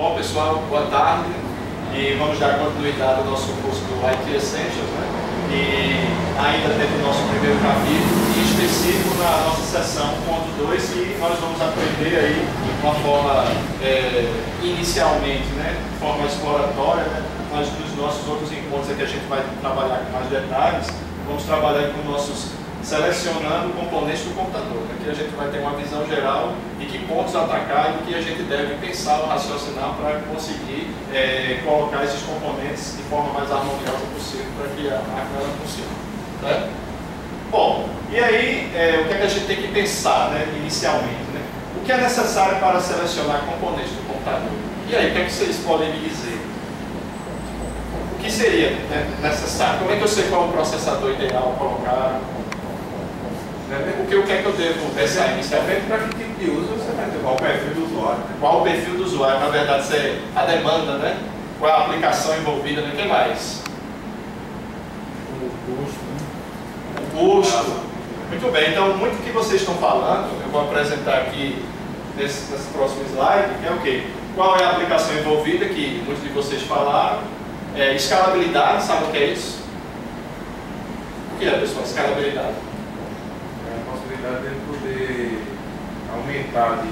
Bom, pessoal, boa tarde. E vamos dar continuidade ao nosso curso do IT Essentials, né? E ainda teve o nosso primeiro capítulo, em específico na nossa sessão 1.2, que nós vamos aprender aí de uma forma, inicialmente, né? De forma exploratória, né? Mas nos nossos outros encontros aqui a gente vai trabalhar com mais detalhes. Vamos trabalhar com nossos selecionando componentes do computador. Aqui a gente vai ter uma visão geral de que pontos atacar e do que a gente deve pensar ou raciocinar para conseguir colocar esses componentes de forma mais harmoniosa possível para que a máquina funcione. Né? Bom, e aí o que é que a gente tem que pensar, né, inicialmente? Né? O que é necessário para selecionar componentes do computador? E aí, o que é que vocês podem me dizer? O que seria, né, necessário? Como é que eu sei qual é o processador ideal colocar? O que é que eu devo pensar inicialmente? Para que tipo de uso você vai ter? Qual o perfil do usuário? Né? Qual o perfil do usuário? Na verdade, a demanda, né? Qual a aplicação envolvida, né? O que mais? O custo. O custo. Muito bem, então, muito que vocês estão falando, eu vou apresentar aqui nesse próximo slide, que é o quê? Qual é a aplicação envolvida, que muitos de vocês falaram. Escalabilidade, sabe o que é isso? O que é, pessoal, escalabilidade? Dele poder aumentar de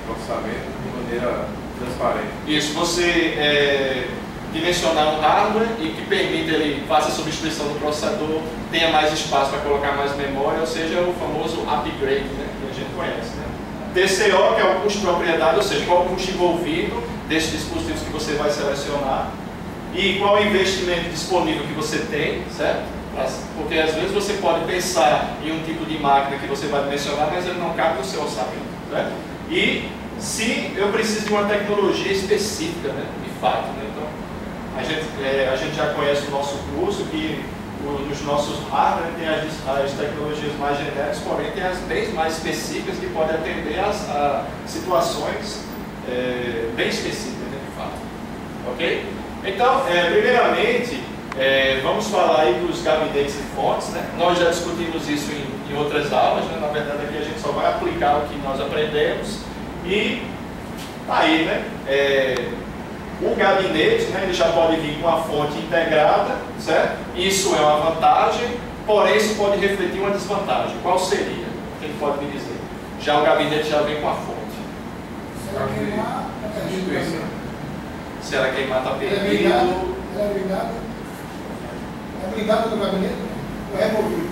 processamento de maneira transparente. Isso, você dimensionar um hardware e que permita ele faça a substituição do processador, tenha mais espaço para colocar mais memória, ou seja, o famoso upgrade, né, que a gente conhece. Né? TCO, que é o custo de propriedade, ou seja, qual o custo envolvido desses dispositivos que você vai selecionar e qual o investimento disponível que você tem, certo? Porque às vezes você pode pensar em um tipo de máquina que você vai dimensionar, mas ele não cabe no seu orçamento. Né? E se eu preciso de uma tecnologia específica, né, de fato. Né? Então, a gente já conhece o nosso curso, que nos nossos hardware tem as tecnologias mais genéricas, porém tem as bem mais específicas que podem atender a situações bem específicas, né, de fato. Ok? Então, primeiramente, vamos falar aí dos gabinetes e fontes, né? Nós já discutimos isso em outras aulas, né? Na verdade aqui a gente só vai aplicar o que nós aprendemos e aí, né? O gabinete, né? Ele já pode vir com a fonte integrada, certo? Isso é uma vantagem, porém isso pode refletir uma desvantagem. Qual seria? Quem pode me dizer? Já o gabinete já vem com a fonte. Se ela queimar, está perdido. É blindado do gabinete ou é removido?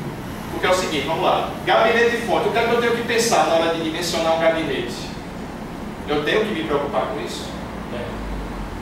Porque é o seguinte, vamos lá. Gabinete e fonte. O que é que eu tenho que pensar na hora de dimensionar um gabinete? Eu tenho que me preocupar com isso?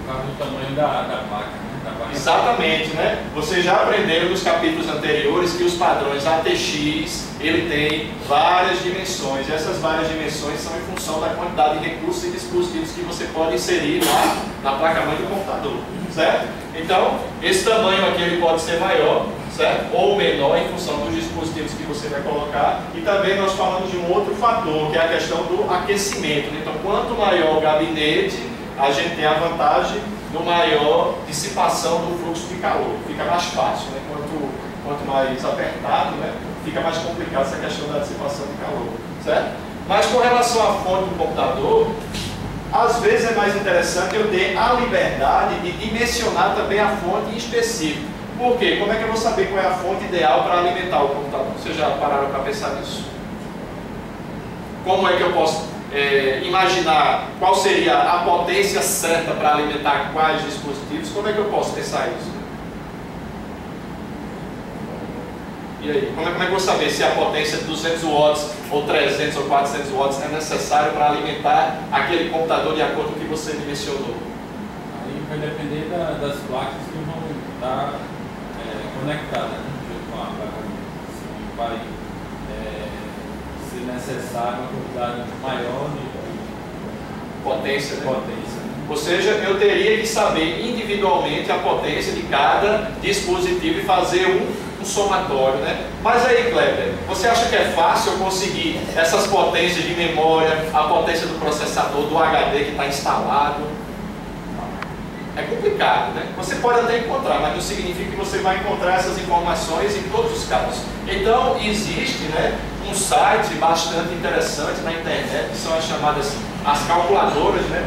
O tamanho da placa, né? Exatamente, né? Vocês já aprenderam nos capítulos anteriores que os padrões ATX, ele tem várias dimensões. E essas várias dimensões são em função da quantidade de recursos e dispositivos que você pode inserir lá na placa-mãe do computador, certo? Então, esse tamanho aqui ele pode ser maior, certo? Ou menor em função dos dispositivos que você vai colocar. E também nós falamos de um outro fator, que é a questão do aquecimento. Então, quanto maior o gabinete, a gente tem a vantagem do maior dissipação do fluxo de calor. Fica mais fácil, né? Quanto mais apertado, né? Fica mais complicado essa questão da dissipação de calor, certo? Mas com relação à fonte do computador, às vezes é mais interessante eu ter a liberdade de dimensionar também a fonte em específico. Por quê? Como é que eu vou saber qual é a fonte ideal para alimentar o computador? Vocês já pararam para pensar nisso? Como é que eu posso imaginar qual seria a potência certa para alimentar quais dispositivos? Como é que eu posso pensar isso? E aí, como é que eu vou saber se a potência de 200 watts ou 300 ou 400 watts é necessário para alimentar aquele computador de acordo com o que você dimensionou? Aí vai depender das placas que vão estar conectadas, né, junto com a placa. Se vai ser necessário uma quantidade maior de potência, né? potência. Ou seja, eu teria que saber individualmente a potência de cada dispositivo e fazer um somatório, né? Mas aí, Kleber, você acha que é fácil eu conseguir essas potências de memória, a potência do processador, do HD que está instalado? É complicado, né? Você pode até encontrar, mas não significa que você vai encontrar essas informações em todos os casos. Então, existe, né, um site bastante interessante na internet, que são as chamadas as calculadoras, né?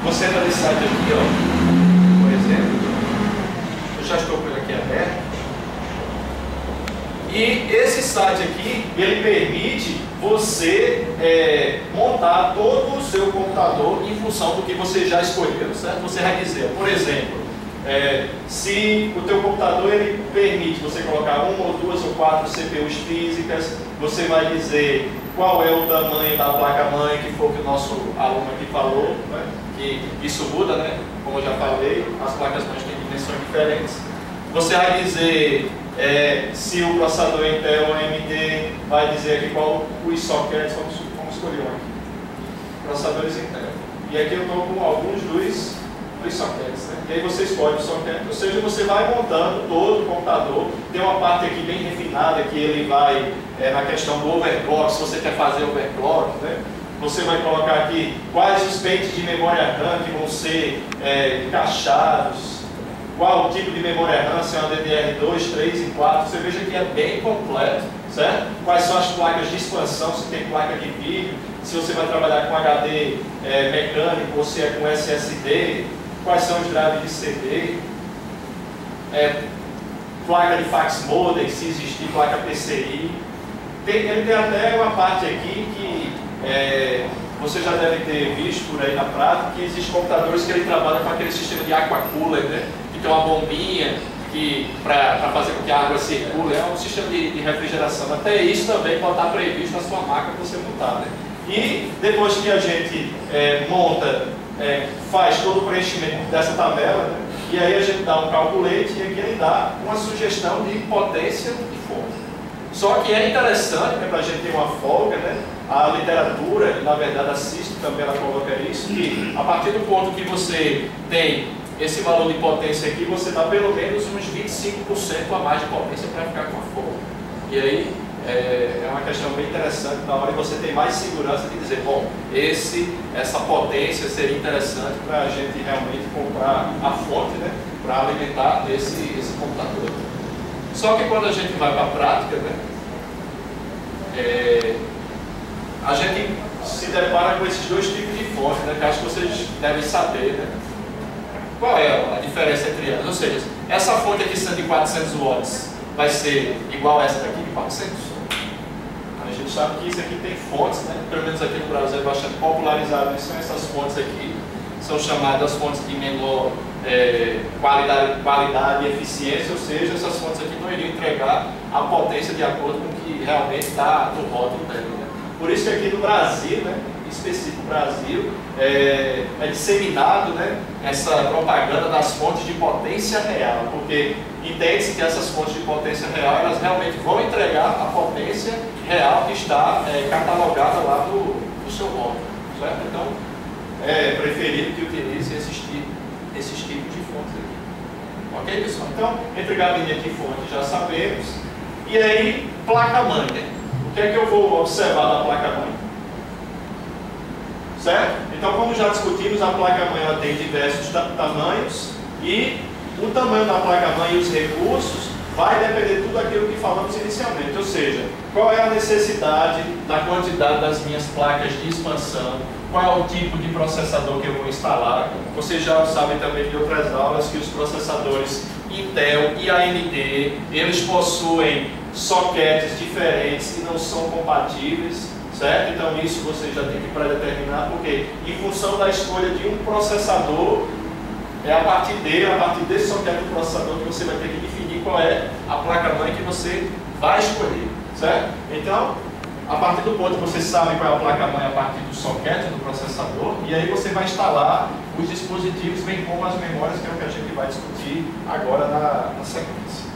Você entra nesse site aqui, ó, por exemplo. Eu já estou com ele aqui aberto. E esse site aqui, ele permite você montar todo o seu computador em função do que você já escolheu, certo? Você vai dizer, por exemplo, se o teu computador ele permite você colocar 1 ou 2 ou 4 CPUs físicas, você vai dizer qual é o tamanho da placa-mãe, que foi o que o nosso aluno aqui falou, né? Que isso muda, né? Como eu já falei, as placas-mães têm dimensões diferentes. Você vai dizer se o processador é Intel ou AMD, vai dizer aqui qual os sockets, vamos escolher um aqui. Processadores Intel. E aqui eu estou com alguns dos sockets, né? E aí você escolhe o socket, ou seja, você vai montando todo o computador. Tem uma parte aqui bem refinada que ele vai na questão do overclock, se você quer fazer overclock, né? Você vai colocar aqui quais os pentes de memória RAM que vão ser encaixados, qual o tipo de memória RAM, se é uma DDR2, 3 e 4, você veja que é bem completo, certo? Quais são as placas de expansão, se tem placa de vídeo, se você vai trabalhar com HD mecânico ou se é com SSD, quais são os drives de CD, placa de fax modem, se existir placa PCI. Ele tem até uma parte aqui que você já deve ter visto por aí na prática, que existem computadores que ele trabalha com aquele sistema de aqua cooler, né? Que tem uma bombinha para fazer com que a água circule, é um sistema de refrigeração. Até isso também pode estar previsto na sua máquina para você montar, né? E depois que a gente monta, faz todo o preenchimento dessa tabela, né? E aí a gente dá um calculete e aqui ele dá uma sugestão de potência e fonte. Só que é interessante, né, para a gente ter uma folga, né? A literatura, na verdade a CIST também ela coloca isso, que a partir do ponto que você tem esse valor de potência aqui, você dá pelo menos uns 25% a mais de potência para ficar com a folga. E aí é uma questão bem interessante na hora que você tem mais segurança de dizer, bom, essa potência seria interessante para a gente realmente comprar a fonte, né, para alimentar esse computador. Só que quando a gente vai para a prática, né, a gente se depara com esses dois tipos de fonte, né, que acho que vocês devem saber, né? Qual é a diferença entre elas? Ou seja, essa fonte aqui sendo de 400 watts vai ser igual a essa daqui de 400? A gente sabe que isso aqui tem fontes, né? Pelo menos aqui no Brasil é bastante popularizado, isso são essas fontes aqui, são chamadas fontes de menor qualidade e eficiência, ou seja, essas fontes aqui não iriam entregar a potência de acordo com o que realmente está no rótulo dela, né? Por isso que aqui no Brasil, né, em específico no Brasil, é disseminado, né, essa propaganda das fontes de potência real, porque entende-se que essas fontes de potência real, elas realmente vão entregar a potência real que está catalogada lá no seu rótulo, certo? Então, é preferível que utilize esses tipos de fontes aqui. Ok, pessoal? Então, entre gabinete e fonte já sabemos. E aí, placa-mãe, né? O que é que eu vou observar da placa-mãe? Certo? Então, como já discutimos, a placa-mãe ela tem diversos tamanhos e o tamanho da placa-mãe e os recursos vai depender de tudo aquilo que falamos inicialmente. Ou seja, qual é a necessidade da quantidade das minhas placas de expansão, qual é o tipo de processador que eu vou instalar. Vocês já sabem também de outras aulas que os processadores Intel e AMD, eles possuem sockets diferentes e não são compatíveis, certo? Então isso você já tem que predeterminar, porque em função da escolha de um processador, é a partir desse socket do processador que você vai ter que definir qual é a placa-mãe que você vai escolher, certo? Então, a partir do ponto que você sabe qual é a placa-mãe a partir do socket do processador, e aí você vai instalar os dispositivos, bem como as memórias, que é o que a gente vai discutir agora na sequência.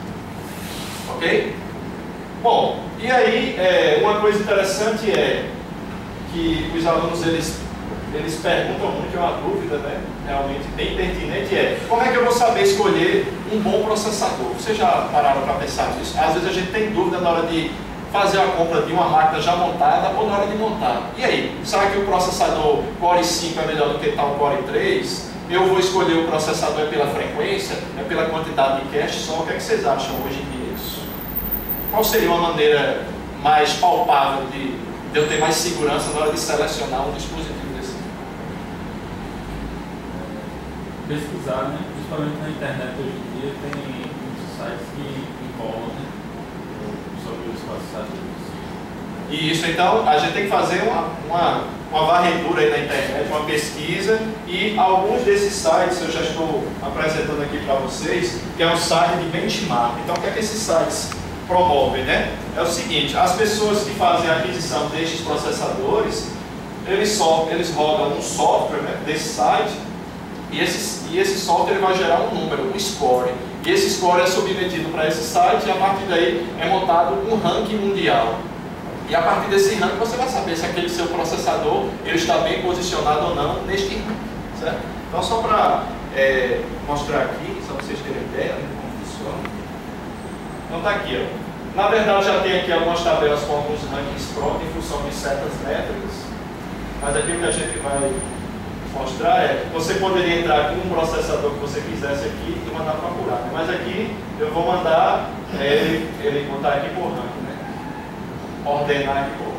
Ok? Bom, e aí, uma coisa interessante é que os alunos, eles perguntam muito, é uma dúvida, né, realmente bem pertinente, como é que eu vou saber escolher um bom processador? Vocês já pararam para pensar nisso? Às vezes a gente tem dúvida na hora de fazer a compra de uma máquina já montada ou na hora de montar. E aí, será que o processador Core 5 é melhor do que tal Core 3? Eu vou escolher o processador pela frequência, pela quantidade de cache só? O que é que vocês acham hoje em dia disso? Qual seria uma maneira mais palpável de eu ter mais segurança na hora de selecionar um dispositivo desse? pesquisar, né? Principalmente na internet hoje em dia tem muitos sites que envolvem, né, sobre os processadores. Isso, então a gente tem que fazer uma varredura aí na internet, uma pesquisa, e alguns desses sites eu já estou apresentando aqui para vocês, que é um site de benchmark. Então o que é que esses sites promovem, né? É o seguinte: as pessoas que fazem a aquisição destes processadores, eles rodam um software, né, desse site, e esse software vai gerar um número, um score. E esse score é submetido para esse site e a partir daí é montado um ranking mundial. E a partir desse ranking você vai saber se aquele seu processador ele está bem posicionado ou não neste ranking, certo? Então só para mostrar aqui, só para vocês terem ideia de como funciona. Então está aqui, ó. Na verdade já tem aqui algumas tabelas com alguns rankings prontos em função de certas métricas, mas aqui o que a gente vai mostrar é, você poderia entrar com um processador que você quisesse aqui e mandar procurar, né? Mas aqui eu vou mandar ele botar aqui por ranking, né? Ordenar aqui por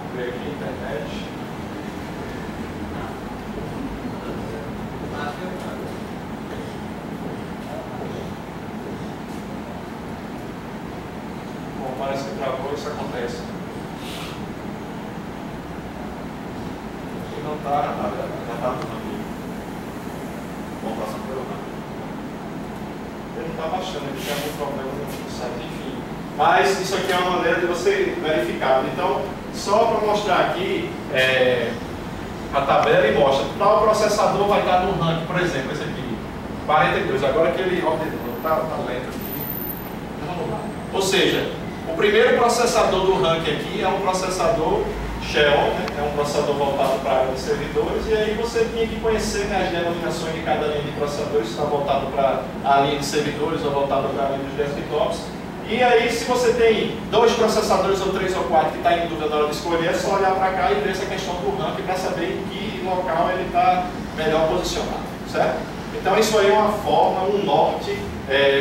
vamos ver aqui internet. Bom, parece que travou, isso acontece. Aqui não está, já está tudo aqui. Vamos passar pelo ranking. Ele não está baixando, ele tem algum problema no site, enfim. Mas isso aqui é uma maneira de você verificar. Então, só para mostrar aqui a tabela e mostra. Tal processador vai estar no ranking, por exemplo, esse aqui, 42. Agora que ele ordenou, está lento aqui. Vamos lá. Ou seja, o primeiro processador do ranking aqui é um processador Xeon, né? É um processador voltado para a área de servidores, e aí você tinha que conhecer, né, as denominações de cada linha de processadores, se está voltado para a linha de servidores ou voltado para a linha dos desktops. E aí, se você tem 2 processadores ou 3 ou 4 que está em dúvida na hora de escolher, é só olhar para cá e ver essa questão do ranking para saber em que local ele está melhor posicionado, certo? Então isso aí é uma forma, um norte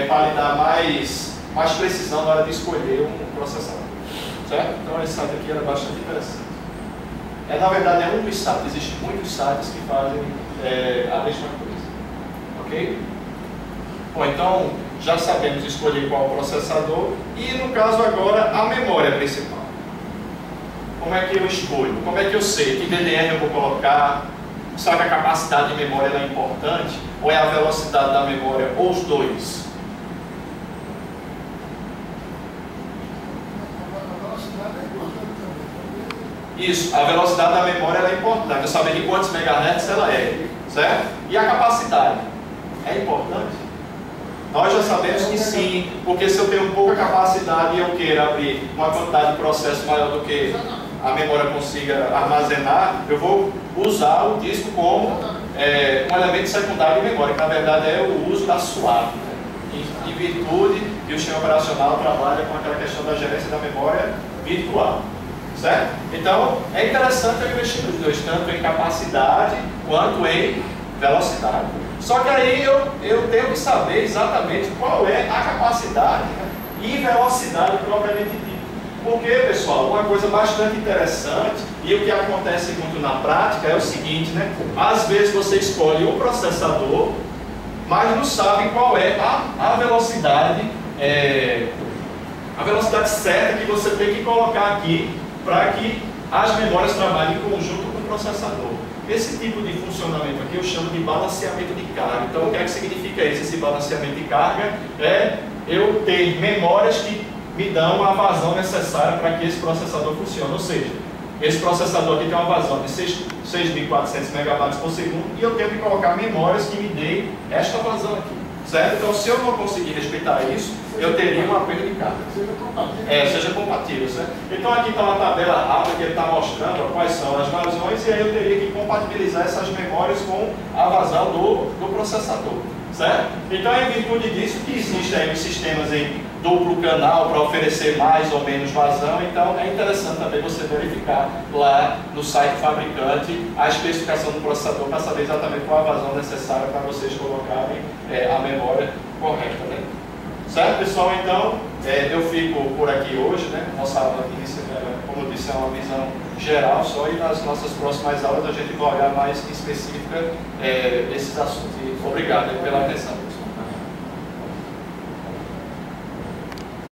para lhe dar mais precisão na hora de escolher um processador, certo? Então esse site aqui era bastante interessante. Na verdade é um dos sites, existem muitos sites que fazem a mesma coisa, ok? Bom, então já sabemos escolher qual processador e, no caso agora, a memória principal. Como é que eu escolho? Como é que eu sei que DDR eu vou colocar? Será que a capacidade de memória é importante? Ou é a velocidade da memória? Ou os dois? A velocidade é importante também. Isso, a velocidade da memória é importante. Eu saber de quantos megahertz ela é, certo? E a capacidade é importante? Nós já sabemos que sim, porque se eu tenho pouca capacidade e eu queira abrir uma quantidade de processo maior do que a memória consiga armazenar, eu vou usar o disco como um elemento secundário de memória, que na verdade é o uso da SWAP, né? Em virtude que o sistema operacional trabalha com aquela questão da gerência da memória virtual, certo? Então, é interessante eu investir nos dois, tanto em capacidade quanto em velocidade. Só que aí eu tenho que saber exatamente qual é a capacidade, né, e velocidade propriamente dita. Porque, pessoal, uma coisa bastante interessante e o que acontece muito na prática é o seguinte, né? Às vezes você escolhe um processador, mas não sabe qual é a velocidade, a velocidade certa que você tem que colocar aqui para que as memórias trabalhem em conjunto com o processador. Esse tipo de funcionamento aqui eu chamo de balanceamento de carga. Então, o que é que significa isso? Esse balanceamento de carga é eu ter memórias que me dão a vazão necessária para que esse processador funcione. Ou seja, esse processador aqui tem uma vazão de 6.400 megabytes por segundo e eu tenho que colocar memórias que me deem esta vazão aqui, certo? Então, se eu não conseguir respeitar isso, eu teria uma perda de carga. Seja compatível, certo? Então aqui está uma tabela rápida que ele está mostrando quais são as vazões e aí eu teria que compatibilizar essas memórias com a vazão do processador, certo? Então é em virtude disso que existem aí os sistemas em duplo canal para oferecer mais ou menos vazão. Então é interessante também você verificar lá no site fabricante a especificação do processador para saber exatamente qual a vazão necessária para vocês colocarem a memória correta, né? Certo, pessoal? Então, eu fico por aqui hoje, né? Nossa aula aqui, como eu disse, é uma visão geral só, e nas nossas próximas aulas a gente vai olhar mais em específica esses assuntos. E obrigado pela atenção.